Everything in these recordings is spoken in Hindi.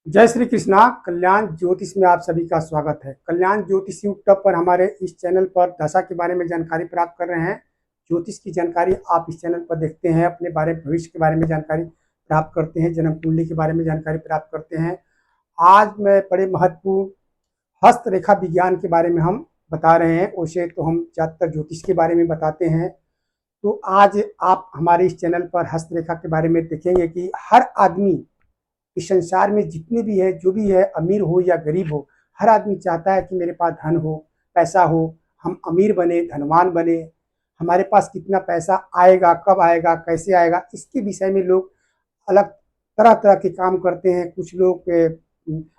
जय श्री कृष्णा। कल्याण ज्योतिष में आप सभी का स्वागत है। कल्याण ज्योतिष यूट्यूब पर हमारे इस चैनल पर दशा के बारे में जानकारी प्राप्त कर रहे हैं। ज्योतिष की जानकारी आप इस चैनल पर देखते हैं, अपने बारे भविष्य के बारे में जानकारी प्राप्त करते हैं, जन्म कुंडली के बारे में जानकारी प्राप्त करते हैं। आज मैं बड़े महत्वपूर्ण हस्तरेखा विज्ञान के बारे में हम बता रहे हैं। वैसे तो हम ज़्यादातर ज्योतिष के बारे में बताते हैं, तो आज आप हमारे इस चैनल पर हस्तरेखा के बारे में देखेंगे कि हर आदमी इस संसार में जितने भी है, जो भी है, अमीर हो या गरीब हो, हर आदमी चाहता है कि मेरे पास धन हो, पैसा हो, हम अमीर बने, धनवान बने। हमारे पास कितना पैसा आएगा, कब आएगा, कैसे आएगा, इसके विषय में लोग अलग तरह तरह के काम करते हैं। कुछ लोग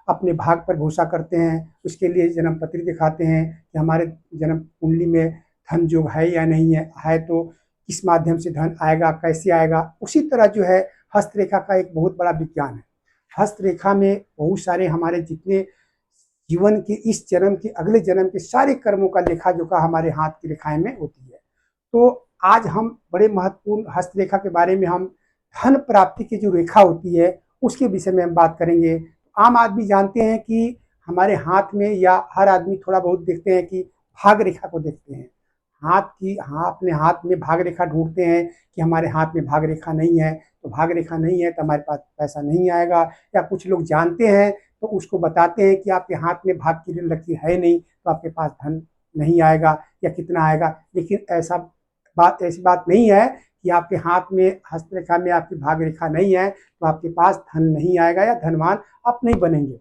अपने भाग पर भरोसा करते हैं, उसके लिए जन्म पत्री दिखाते हैं कि हमारे जन्म कुंडली में धन योग है या नहीं है तो किस माध्यम से धन आएगा, कैसे आएगा। उसी तरह जो है हस्तरेखा का एक बहुत बड़ा विज्ञान है। हस्तरेखा में बहुत सारे हमारे जितने जीवन के इस जन्म के अगले जन्म के सारे कर्मों का लेखा जोखा हमारे हाथ की रेखाएं में होती है। तो आज हम बड़े महत्वपूर्ण हस्तरेखा के बारे में हम धन प्राप्ति की जो रेखा होती है उसके विषय में हम बात करेंगे। आम आदमी जानते हैं कि हमारे हाथ में, या हर आदमी थोड़ा बहुत देखते हैं कि भाग रेखा को देखते हैं। अपने हाथ में भाग रेखा ढूंढते हैं कि हमारे हाथ में भाग रेखा नहीं है, तो भाग रेखा नहीं है तो हमारे पास पैसा नहीं आएगा। या कुछ लोग जानते हैं तो उसको बताते हैं कि आपके हाथ में भाग की लकीर है नहीं, तो आपके पास धन नहीं आएगा या कितना आएगा। लेकिन ऐसी बात नहीं है कि आपके हाथ में हस्तरेखा में आपकी भाग रेखा नहीं है तो आपके पास धन नहीं आएगा या धनवान आप नहीं बनेंगे।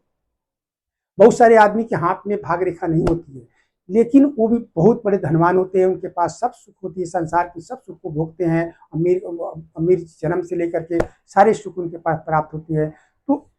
बहुत सारे आदमी के हाथ में भाग रेखा नहीं होती है, लेकिन वो भी बहुत बड़े धनवान होते हैं। उनके पास सब सुख होती है, संसार की सब सुख को भोगते हैं। अमीर अमीर जन्म से लेकर के सारे सुख उनके पास प्राप्त होती है। तो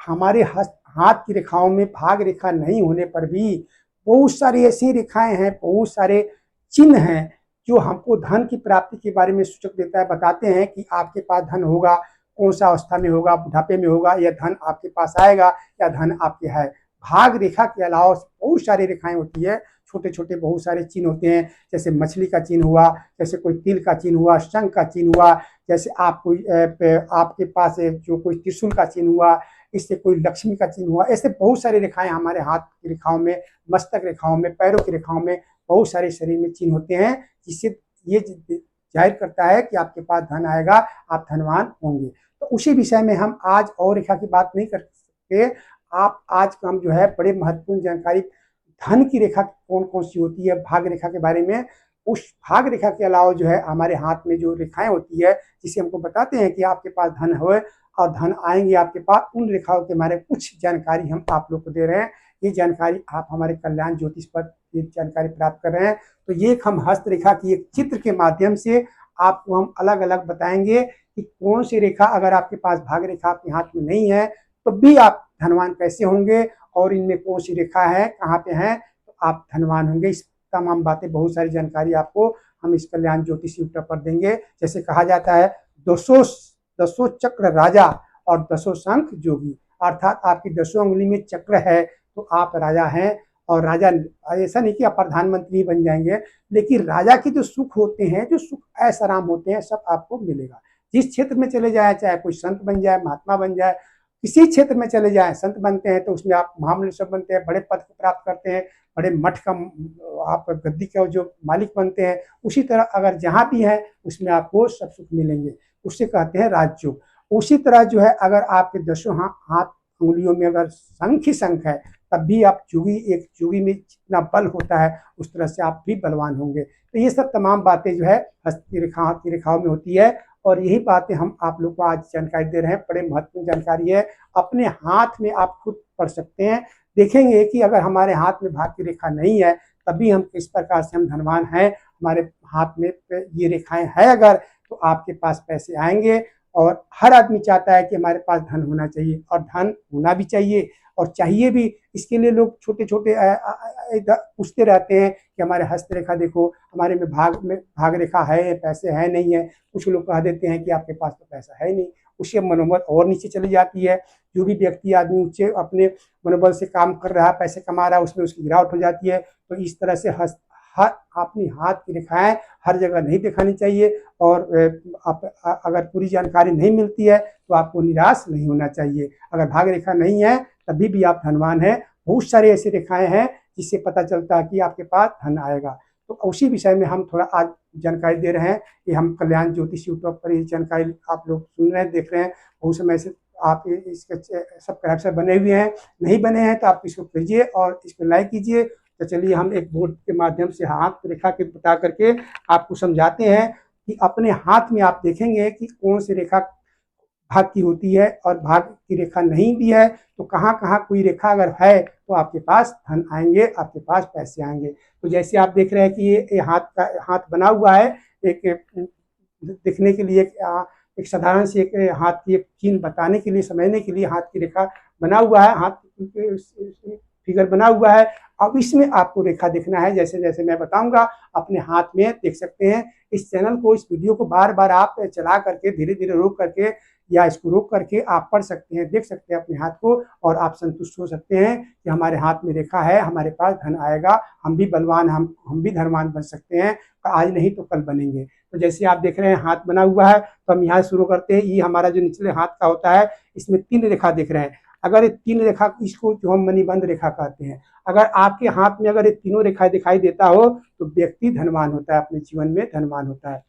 हमारे हाथ की रेखाओं में भाग रेखा नहीं होने पर भी बहुत सारी ऐसी रेखाएं हैं, बहुत सारे चिन्ह हैं जो हमको धन की प्राप्ति के बारे में सूचक देता है। बताते हैं कि आपके पास धन होगा, कौन सा अवस्था में होगा, बुढ़ापे में होगा, या धन आपके पास आएगा या धन आपके है। भाग रेखा के अलावा बहुत सारी रेखाएं होती है, छोटे छोटे बहुत सारे चिन्ह होते हैं। जैसे मछली का चिन्ह हुआ, जैसे कोई तिल का चिन्ह हुआ, शंख का चिन्ह हुआ, जैसे आपके पास जो कोई त्रिशूल का चिन्ह हुआ, इससे कोई लक्ष्मी का चिन्ह हुआ। ऐसे बहुत सारी रेखाएं हमारे हाथ की रेखाओं में, मस्तक रेखाओं में, पैरों की रेखाओं में बहुत सारे शरीर में चिन्ह होते हैं, जिससे ये जाहिर करता है कि आपके पास धन आएगा, आप धनवान होंगे। तो उसी विषय में हम आज और रेखा की बात नहीं कर सकते। आप आज हम जो है बड़े महत्वपूर्ण जानकारी धन की रेखा कौन कौन सी होती है, भाग रेखा के बारे में। उस भाग रेखा के अलावा जो है हमारे हाथ में जो रेखाएं होती है, जिसे हमको बताते हैं कि आपके पास धन हो और धन आएंगे आपके पास, उन रेखाओं के बारे में कुछ जानकारी हम आप लोग को दे रहे हैं। ये जानकारी आप हमारे कल्याण ज्योतिष पर ये जानकारी प्राप्त कर रहे हैं। तो ये हम हस्तरेखा की एक चित्र के माध्यम से आपको हम अलग अलग बताएंगे कि कौन सी रेखा, अगर आपके पास भाग रेखा आपके हाथ में नहीं है तो भी आप धनवान कैसे होंगे, और इनमें कौन सी रेखा है, कहाँ पे है, तो आप धनवान होंगे। इस तमाम बातें, बहुत सारी जानकारी आपको हम इस कल्याण ज्योतिष यूट्यूब पर देंगे। जैसे कहा जाता है, दसों दसों चक्र राजा और दसों शंख जोगी, अर्थात आपकी दसों उंगली में चक्र है तो आप राजा हैं। और राजा ऐसा नहीं कि आप प्रधानमंत्री बन जाएंगे, लेकिन राजा के जो सुख होते हैं, जो सुख ऐश आराम होते हैं, सब आपको मिलेगा। जिस क्षेत्र में चले जाए, चाहे कोई संत बन जाए, महात्मा बन जाए, किसी क्षेत्र में चले जाए, संत बनते हैं तो उसमें आप महामंडलेश्वर बनते हैं, बड़े पद को प्राप्त करते हैं, बड़े मठ का आप गद्दी के जो मालिक बनते हैं। उसी तरह अगर जहाँ भी है उसमें आपको सब सुख मिलेंगे, उससे कहते हैं राजयोग। उसी तरह जो है, अगर आपके दसों हाथ उंगलियों में अगर शंख ही शंख है, तब भी आप एक जोगी में जितना बल होता है उस तरह से आप भी बलवान होंगे। तो ये सब तमाम बातें जो है हस्त की रेखाओं में होती है, और यही बातें हम आप लोग को आज जानकारी दे रहे हैं। बड़े महत्वपूर्ण जानकारी है, अपने हाथ में आप खुद पढ़ सकते हैं। देखेंगे कि अगर हमारे हाथ में भाग की रेखा नहीं है तभी हम किस प्रकार से हम धनवान हैं। हमारे हाथ में ये रेखाएं है अगर, तो आपके पास पैसे आएंगे। और हर आदमी चाहता है कि हमारे पास धन होना चाहिए, और धन होना भी चाहिए और चाहिए भी। इसके लिए लोग छोटे छोटे पूछते रहते हैं कि हमारे हस्तरेखा देखो, हमारे में भाग रेखा है, पैसे है नहीं है। कुछ लोग कह देते हैं कि आपके पास तो पैसा है नहीं, उससे मनोबल और नीचे चली जाती है। जो भी व्यक्ति आदमी ऊंचे अपने मनोबल से काम कर रहा है, पैसे कमा रहा है, उसमें उसकी गिरावट हो जाती है। तो इस तरह से हर अपनी हाथ की रेखाएं हर जगह नहीं दिखानी चाहिए। और अगर पूरी जानकारी नहीं मिलती है तो आपको निराश नहीं होना चाहिए। अगर भाग रेखा नहीं है तभी भी आप धनवान हैं। बहुत सारी ऐसी रेखाएं हैं जिससे पता चलता है कि आपके पास धन आएगा। तो उसी विषय में हम थोड़ा आज जानकारी दे रहे हैं कि हम कल्याण ज्योतिष यूट्यूब पर ये जानकारी आप लोग सुन रहे हैं, देख रहे हैं। बहुत समय से आप इसके सब्सक्राइबर बने हुए हैं, नहीं बने हैं तो आप इसको कीजिए और इसको लाइक कीजिए। तो चलिए हम एक बोर्ड के माध्यम से हाथ रेखा के बता करके आपको समझाते हैं कि अपने हाथ में आप देखेंगे कि कौन सी रेखा भाग की होती है और भाग की रेखा नहीं भी है तो कहाँ कहाँ कोई रेखा अगर है तो आपके पास धन आएंगे, आपके पास पैसे आएंगे। तो जैसे आप देख रहे हैं कि ये हाथ बना हुआ है, एक दिखने के लिए एक साधारण सी एक हाथ की एक चिन्ह बताने के लिए, समझने के लिए हाथ की रेखा बना हुआ है, हाथ फिगर बना हुआ है। अब इसमें आपको रेखा देखना है, जैसे जैसे मैं बताऊंगा अपने हाथ में देख सकते हैं। इस चैनल को, इस वीडियो को बार बार आप चला करके धीरे धीरे रोक करके या इसको रोक करके आप पढ़ सकते हैं, देख सकते हैं अपने हाथ को और आप संतुष्ट हो सकते हैं कि हमारे हाथ में रेखा है, हमारे पास धन आएगा, हम भी बलवान, हम भी धनवान बन सकते हैं, आज नहीं तो कल बनेंगे। तो जैसे आप देख रहे हैं हाथ बना हुआ है तो हम यहाँ शुरू करते हैं। ये हमारा जो निचले हाथ का होता है इसमें 3 रेखा दिख रहे हैं। अगर ये 3 रेखा, इसको जो हम मणिबंध रेखा कहते हैं, अगर आपके हाथ में अगर ये तीनों रेखा दिखाई देता हो तो व्यक्ति धनवान होता है, अपने जीवन में धनवान होता है।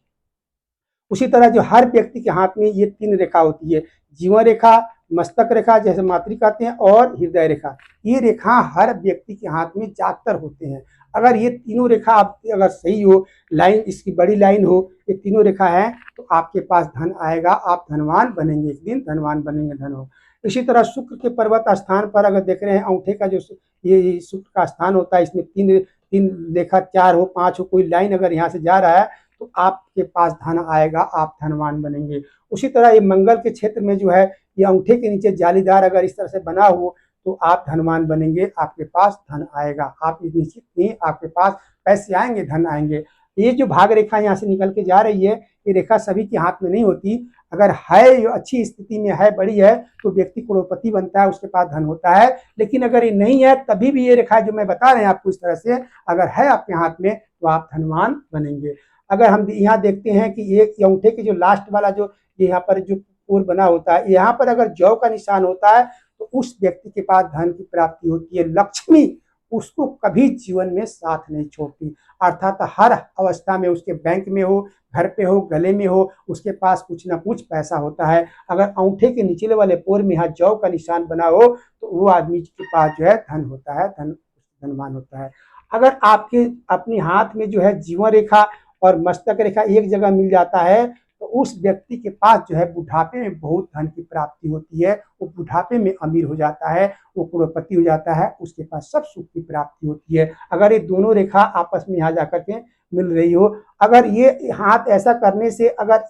उसी तरह जो हर व्यक्ति के हाथ में ये 3 रेखा होती है, जीवन रेखा, मस्तक रेखा जैसे मातृ कहते हैं और हृदय रेखा। ये रेखा हर व्यक्ति के हाथ में ज्यादातर होते हैं। अगर ये तीनों रेखा आपकी अगर सही हो, लाइन इसकी बड़ी लाइन हो, ये तीनों रेखा है तो आपके पास धन आएगा, आप धनवान बनेंगे, एक दिन धनवान बनेंगे, धन हो। इसी तरह शुक्र के पर्वत स्थान पर अगर देख रहे हैं अंगूठे का जो ये शुक्र का स्थान होता है, इसमें तीन रेखा, 4 हो, 5 हो, कोई लाइन अगर यहाँ से जा रहा है तो आपके पास धन आएगा, आप धनवान बनेंगे। उसी तरह ये मंगल के क्षेत्र में जो है ये अंगूठे के नीचे जालीदार अगर इस तरह से बना हो तो आप धनवान बनेंगे, आपके पास धन आएगा, आप निश्चित नहीं, आपके पास पैसे आएंगे, धन आएंगे। ये जो भाग रेखा यहाँ से निकल के जा रही है, ये रेखा सभी के हाथ में नहीं होती। अगर है, अच्छी स्थिति में है, बड़ी है तो व्यक्ति करोड़पति बनता है, उसके पास धन होता है। लेकिन अगर ये नहीं है तभी भी ये रेखा जो मैं बता रहे हैं आपको इस तरह से अगर है आपके हाथ में तो आप धनवान बनेंगे। अगर हम यहाँ देखते हैं कि ये अंगूठे के जो लास्ट वाला जो यहाँ पर जो कोर बना होता है, यहाँ पर अगर जौ का निशान होता है तो उस व्यक्ति के पास धन की प्राप्ति होती है। लक्ष्मी उसको कभी जीवन में साथ नहीं छोड़ती, अर्थात हर अवस्था में, उसके बैंक में हो, घर पे हो, गले में हो, उसके पास कुछ ना कुछ पैसा होता है। अगर अंगूठे के निचले वाले पोर में यहाँ जौ का निशान बना हो तो वो आदमी के पास जो है धन होता है, धनवान होता है। अगर आपके अपने हाथ में जो है जीवन रेखा और मस्तक रेखा एक जगह मिल जाता है तो उस व्यक्ति के पास जो है बुढ़ापे में बहुत धन की प्राप्ति होती है, वो बुढ़ापे में अमीर हो जाता है, वो करोड़पति हो जाता है, उसके पास सब सुख की प्राप्ति होती है। अगर ये दोनों रेखा आपस में यहाँ जाकर के मिल रही हो, अगर ये हाथ ऐसा करने से अगर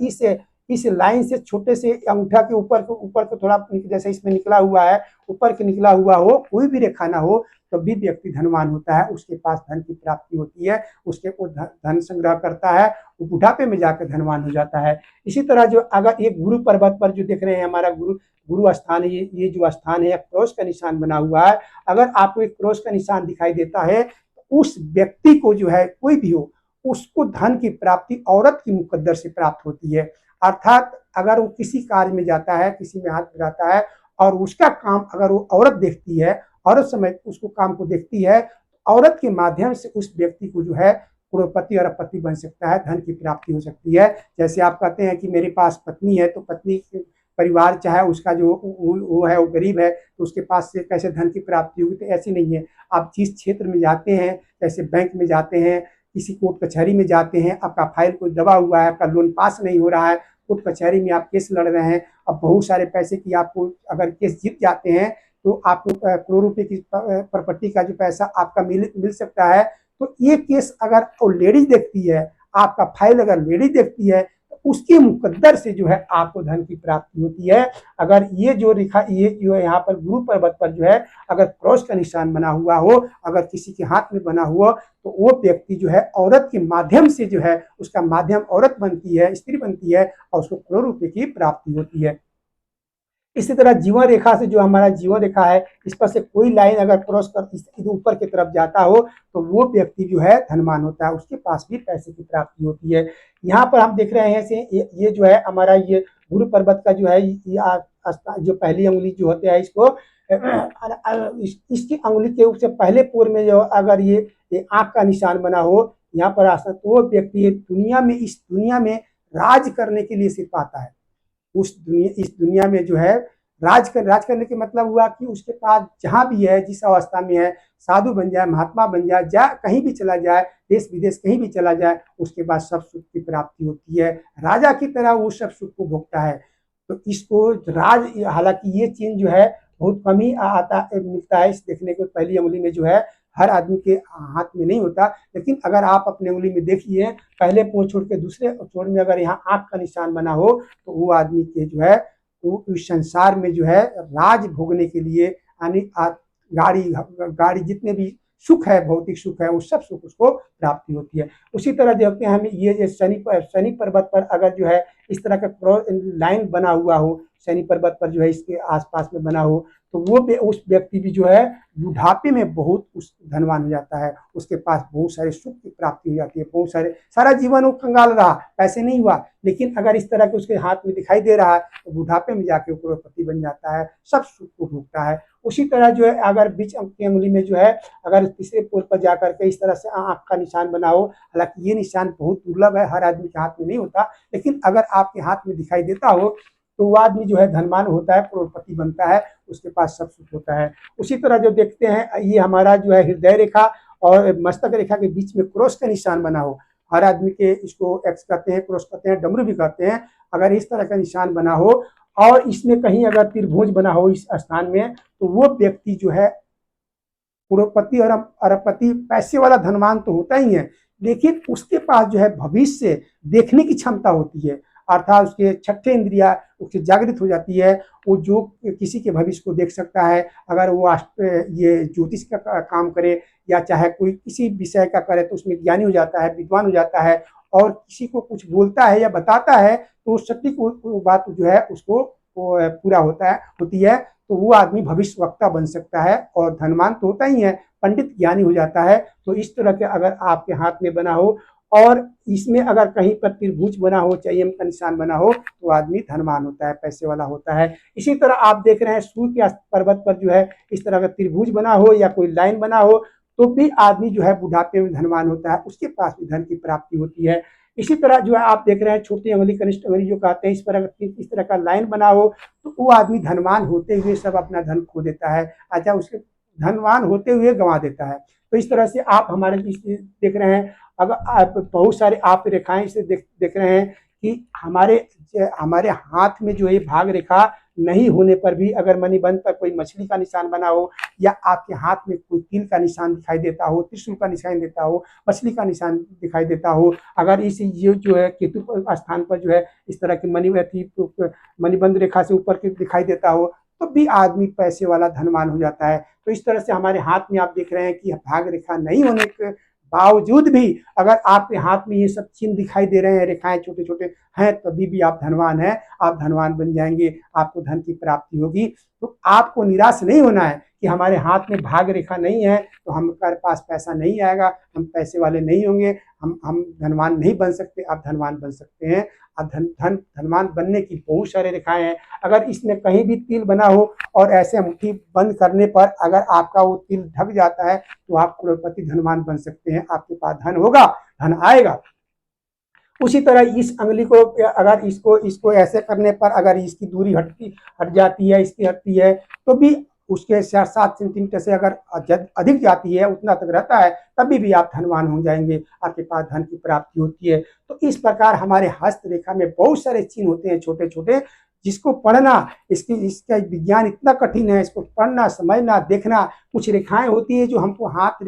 इस लाइन से छोटे से अंगूठा के ऊपर को थोड़ा जैसे इसमें निकला हुआ है, ऊपर के निकला हुआ हो, कोई भी रेखा ना हो तो भी व्यक्ति धनवान होता है, उसके पास धन की प्राप्ति होती है, उसके को धन संग्रह करता है, वो बुढ़ापे में जाकर धनवान हो जाता है। इसी तरह जो अगर एक गुरु पर्वत पर जो देख रहे हैं हमारा गुरु स्थान है, ये जो स्थान है क्रॉस का निशान बना हुआ है, अगर आपको एक क्रॉस का निशान दिखाई देता है तो उस व्यक्ति को जो है कोई भी हो उसको धन की प्राप्ति औरत की मुकद्दर से प्राप्त होती है। अर्थात अगर वो किसी कार्य में जाता है, किसी में हाथ लगाता है और उसका काम अगर वो औरत देखती है, औरत समय उसको काम को देखती है, औरत के माध्यम से उस व्यक्ति को जो है करोड़पति और अरबपति बन सकता है, धन की प्राप्ति हो सकती है। जैसे आप कहते हैं कि मेरे पास पत्नी है तो पत्नी परिवार चाहे उसका जो वो है वो गरीब है तो उसके पास से कैसे धन की प्राप्ति होगी, तो ऐसी नहीं है। आप जिस क्षेत्र में जाते हैं, जैसे बैंक में जाते हैं, किसी कोर्ट कचहरी में जाते हैं, आपका फाइल कोई दबा हुआ है, आपका लोन पास नहीं हो रहा है, कोर्ट कचहरी में आप केस लड़ रहे हैं, अब बहुत सारे पैसे की आपको अगर केस जीत जाते हैं तो आपको करोड़ रुपए की प्रॉपर्टी का जो पैसा आपका मिल सकता है। तो ये केस अगर वो लेडीज देखती है, आपका फाइल अगर लेडीज देखती है तो उसके मुकद्दर से जो है आपको धन की प्राप्ति होती है। अगर ये जो रेखा ये जो है यहाँ पर गुरु पर्वत पर जो है अगर क्रॉस का निशान बना हुआ हो, अगर किसी के हाथ में बना हुआ तो वो व्यक्ति जो है औरत के माध्यम से जो है उसका माध्यम औरत बनती है, स्त्री बनती है और उसको करोड़ रुपए की प्राप्ति होती है। इसी तरह जीवन रेखा से, जो हमारा जीवन रेखा है, इस पर से कोई लाइन अगर क्रॉस कर ऊपर की तरफ जाता हो तो वो व्यक्ति जो है धनवान होता है, उसके पास भी पैसे की प्राप्ति होती है। यहाँ पर हम देख रहे हैं से ये जो है हमारा ये गुरु पर्वत का जो है जो पहली अंगुली जो होते हैं इसको इसकी अंगुली के उससे पहले पोर में जो अगर ये आंख का निशान बना हो यहाँ पर आसन, तो वो व्यक्ति दुनिया में, इस दुनिया में राज करने के लिए सिर्फ आता है। इस दुनिया में जो है राज करने के मतलब हुआ कि उसके पास जहां भी है, जिस अवस्था में है, साधु बन जाए, महात्मा बन जाए, कहीं भी चला जाए, देश विदेश कहीं भी चला जाए, उसके बाद सब सुख की प्राप्ति होती है। राजा की तरह वो सब सुख को भोगता है। तो इसको राज, हालांकि ये चीज जो है बहुत कम ही मिलता है इस देखने को। पहली उंगली में जो है हर आदमी के हाथ में नहीं होता, लेकिन अगर आप अपनी उंगली में देखिए, पहले पोर छोड़ के दूसरे छोर में अगर यहाँ आंख का निशान बना हो तो वो आदमी के जो है वो इस संसार में जो है राज भोगने के लिए, यानी गाड़ी गाड़ी जितने भी सुख है, भौतिक सुख है, वो सब सुख उसको प्राप्ति होती है। उसी तरह देखते हैं हमें ये शनि पर्वत पर अगर जो है इस तरह का लाइन बना हुआ हो, शनि पर्वत पर जो है इसके आसपास में बना हो, तो वो उस व्यक्ति भी जो है बुढ़ापे में बहुत उस धनवान हो जाता है, उसके पास बहुत सारे सुख की प्राप्ति हो जाती है, बहुत सारे, सारा जीवन वो कंगाल रहा, पैसे नहीं हुआ, लेकिन अगर इस तरह के उसके हाथ में दिखाई दे रहा है तो बुढ़ापे में जाके करोड़पति बन जाता है, सब सुख को भोगता है। उसी तरह जो है अगर बीच की अंगुली में जो है अगर तीसरे पोल पर जाकर के इस तरह से आंख का निशान बना हो, हालांकि ये निशान बहुत दुर्लभ है, हर आदमी के हाथ में नहीं होता, लेकिन अगर आपके हाथ में दिखाई देता हो तो वो आदमी जो है धनवान होता है, करोड़पति बनता है, उसके पास सब सुख होता है। उसी तरह जो देखते हैं ये हमारा जो है हृदय रेखा और मस्तक रेखा के बीच में क्रॉस का निशान बना हो, हर आदमी के इसको एक्स कहते हैं, क्रॉस कहते हैं, डमरू भी कहते हैं। अगर इस तरह का निशान बना हो और इसमें कहीं अगर त्रिभुज बना हो इस स्थान में, तो वो व्यक्ति जो है करोड़पति और अरबपति, पैसे वाला धनवान तो होता ही है, लेकिन उसके पास जो है भविष्य देखने की क्षमता होती है, अर्थात उसके छठे इंद्रिया उसकी जागृत हो जाती है, वो जो किसी के भविष्य को देख सकता है। अगर वो ये ज्योतिष का काम करे या चाहे कोई किसी विषय का करे तो उसमें ज्ञानी हो जाता है, विद्वान हो जाता है, और किसी को कुछ बोलता है या बताता है तो सटीक बात जो है उसको पूरा होती है, तो वो आदमी भविष्यवक्ता बन सकता है और धनवान तो होता ही है, पंडित ज्ञानी हो जाता है। तो इस तरह के अगर आपके हाथ में बना हो और इसमें अगर कहीं पर त्रिभुज बना हो, चयन का निशान बना हो, तो आदमी धनवान होता है, पैसे वाला होता है। इसी तरह आप देख रहे हैं सूर्य के पर्वत पर जो है इस तरह का त्रिभुज बना हो या कोई लाइन बना हो तो भी आदमी जो है बुढ़ापे में धनवान होता है, उसके पास भी धन की प्राप्ति होती है। इसी तरह जो है आप देख रहे हैं छोटी अंगुली, कनिष्ठ अंगुली जो कहते हैं, इस पर अगर इस तरह का लाइन बना हो तो वो आदमी धनवान होते हुए सब अपना धन खो देता है, अच्छा उसके धनवान होते हुए गंवा देता है। तो इस तरह से आप हमारे देख रहे हैं, अगर आप बहुत सारे आप रेखाएं से देख रहे हैं कि हमारे हाथ में जो है भाग रेखा नहीं होने पर भी अगर मणिबंध पर कोई मछली का निशान बना हो या आपके हाथ में कोई तिल का निशान दिखाई देता हो, त्रिशूल का निशान देता हो, मछली का निशान दिखाई देता हो, अगर इस ये जो है केतु स्थान पर जो है इस तरह की मणिबंध रेखा से ऊपर के दिखाई देता हो, तो भी आदमी पैसे वाला धनवान हो जाता है। तो इस तरह से हमारे हाथ में आप देख रहे हैं कि भाग रेखा नहीं होने के बावजूद भी अगर आपके हाथ में ये सब चिन्ह दिखाई दे रहे हैं, रेखाएं छोटे छोटे हैं, तभी भी आप धनवान हैं, आप धनवान बन जाएंगे, आपको धन की प्राप्ति होगी। तो आपको निराश नहीं होना है कि हमारे हाथ में भाग रेखा नहीं है तो हमारे पास पैसा नहीं आएगा, हम पैसे वाले नहीं होंगे, हम धनवान नहीं बन सकते। आप धनवान बन सकते हैं। अब धनवान बनने की बहुत सारे रेखाएं हैं। अगर इसमें कहीं भी तिल बना हो और ऐसे मुट्ठी बंद करने पर अगर आपका वो तिल ढक जाता है तो आप करोड़पति धनवान बन सकते हैं, आपके पास धन होगा, धन आएगा। उसी तरह इस अंगुली को अगर इसको ऐसे करने पर अगर इसकी दूरी हट जाती है, इसकी हटती है, तो भी उसके 7 सेंटीमीटर से अगर अधिक जाती है, उतना तक रहता है, तभी भी आप धनवान हो जाएंगे, आपके पास धन की प्राप्ति होती है। तो इस प्रकार हमारे हस्त रेखा में बहुत सारे चिन्ह होते हैं छोटे छोटे, जिसको पढ़ना, इसका विज्ञान इतना कठिन है, इसको पढ़ना, समझना, देखना। कुछ रेखाएं होती है जो हमको हाथ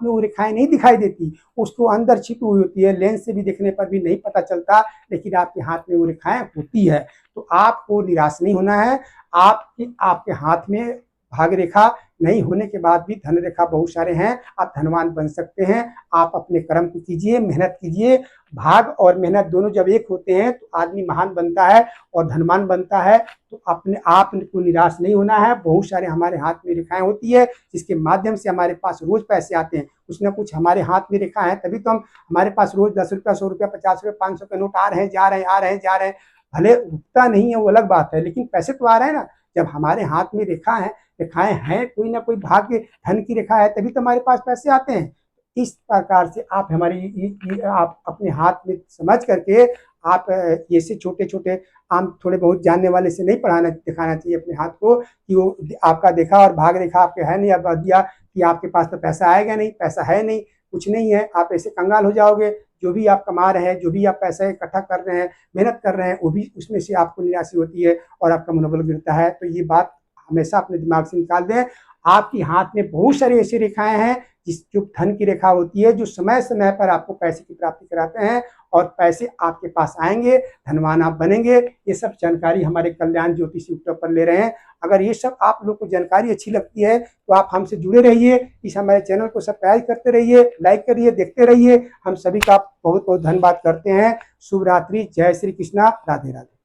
में वो रेखाएं नहीं दिखाई देती, उसको अंदर छिपी हुई होती है, लेंस से भी देखने पर भी नहीं पता चलता, लेकिन आपके हाथ में वो रेखाएं होती है। तो आपको निराश नहीं होना है, आपके हाथ में भाग्य रेखा नहीं होने के बाद भी धन रेखा बहुत सारे हैं, आप धनवान बन सकते हैं। आप अपने कर्म को कीजिए, मेहनत कीजिए। भाग और मेहनत दोनों जब एक होते हैं तो आदमी महान बनता है और धनवान बनता है। तो अपने आप को निराश नहीं होना है। बहुत सारे हमारे हाथ में रेखाएं होती है जिसके माध्यम से हमारे पास रोज पैसे आते हैं। कुछ ना कुछ हमारे हाथ में रेखा है, तभी तो हम हमारे पास रोज 10 रुपया, 100 रुपया, 50 रुपया, 500 के नोट आ रहे हैं, जा रहे हैं, आ रहे हैं, जा रहे हैं। भले उठता नहीं है वो अलग बात है, लेकिन पैसे तो आ रहे हैं ना। जब हमारे हाथ में रेखा है, रेखाएं हैं, कोई ना कोई भाग्य धन की रेखा है, तभी तो हमारे पास पैसे आते हैं। इस प्रकार से आप हमारी आप अपने हाथ में समझ करके आप ऐसे छोटे छोटे आम थोड़े बहुत जानने वाले से नहीं पढ़ाना दिखाना चाहिए अपने हाथ को कि वो आपका देखा और भाग रेखा आपके है नहीं, अब दिया कि आपके पास तो पैसा आएगा नहीं, पैसा है नहीं, कुछ नहीं है, आप ऐसे कंगाल हो जाओगे। जो भी आप कमा रहे हैं, जो भी आप पैसा इकट्ठा कर रहे हैं, मेहनत कर रहे हैं, वो भी उसमें से आपको निराशा होती है और आपका मनोबल गिरता है। तो ये बात हमेशा अपने दिमाग से निकाल दें। आपके हाथ में बहुत सारी ऐसी रेखाएं हैं जिस जो धन की रेखा होती है, जो समय समय पर आपको पैसे की प्राप्ति कराते हैं और पैसे आपके पास आएंगे, धनवान आप बनेंगे। ये सब जानकारी हमारे कल्याण ज्योतिष यूट्यूब पर ले रहे हैं। अगर ये सब आप लोग को जानकारी अच्छी लगती है तो आप हमसे जुड़े रहिए, इस हमारे चैनल को सब्सक्राइब करते रहिए, लाइक करिए, देखते रहिए। हम सभी का बहुत बहुत धन्यवाद करते हैं। शुभ रात्रि, जय श्री कृष्णा, राधे राधे।